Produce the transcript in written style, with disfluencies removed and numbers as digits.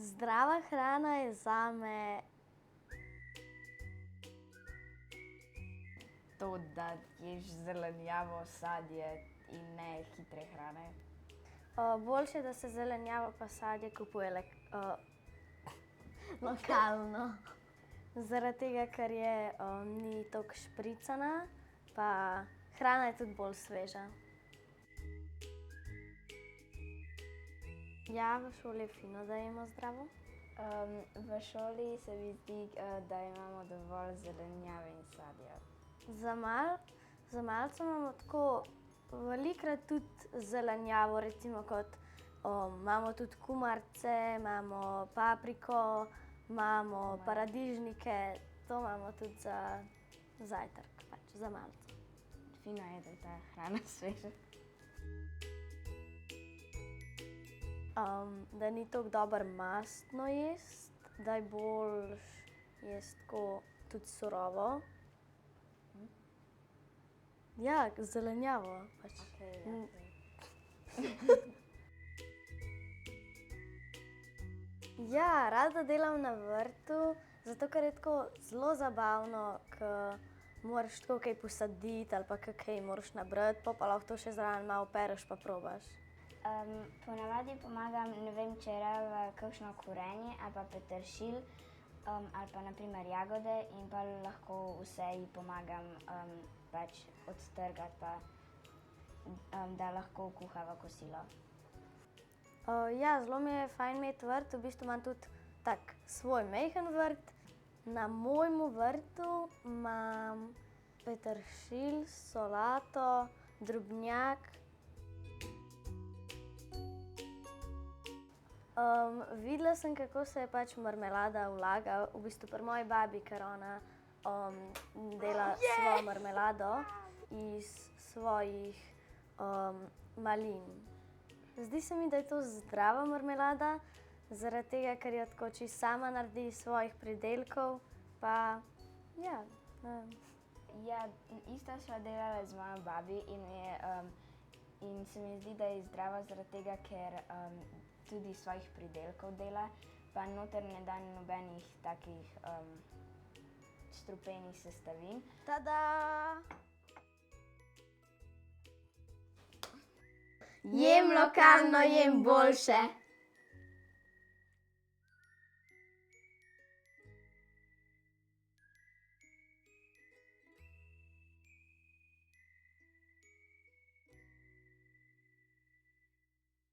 Zdrava hrana je zame To, da ješ zelenjavo, sadje in ne hitre hrane. boljše, da se zelenjavo pa sadje kupuje lokalno. Zaradi tega, ker ni toliko špricana, pa hrana je tudi bolj sveža. Ja, v šoli je fino, da jemo zdravo. V šoli se mi zdi, da imamo dovolj zelenjave in sadja. Za malico imamo tako velikokrat tudi zelenjavo, recimo kot imamo tudi kumarice, imamo papriko, imamo paradižnike, to imamo tudi za zajtrk, pač za malico. Fino je, da je ta hrana sveža. Da ni toliko dobro mastno jesti, da je boljše jesti tako tudi surovo. Ja, zelenjavo pač. Ja, rada delam na vrtu, zato ker je tako zelo zabavno, ke moraš tako kaj posaditi ali pa ke kaj moraš nabrati, pol pa lahko to še zraven malo opereš pa probaš. Ponavadi pomagam, ne vem, če je raje kakšno korenje ali pa peteršilj, ali pa na primer jagode in pa lahko vse ji pomagam pač odtrgati pa da lahko kuhava kosilo. Ja, zelo mi je fajn imeti vrt, v bistvu imam tudi tak svoj majhen vrt. Na mojem vrtu imam peteršilj, solato, drobnjak. Videla sem, kako se pač marmelada vlaga, v bistvu pri moji babi, ker ona dela svojo marmelado iz svojih malin. Zdi se mi, da je to zdrava marmelada, zaradi tega, ker jo tako čisto sama naredi iz svojih pridelkov, pa ja, ne vem. Ja, isto sva delala z mojo babi in se mi zdi, da je zdrava zaradi tega, ker tudi svojih pridelkov dela, pa noter ne da nobenih takih strupenih sestavin. Tada! Jem lokalno, jem boljše.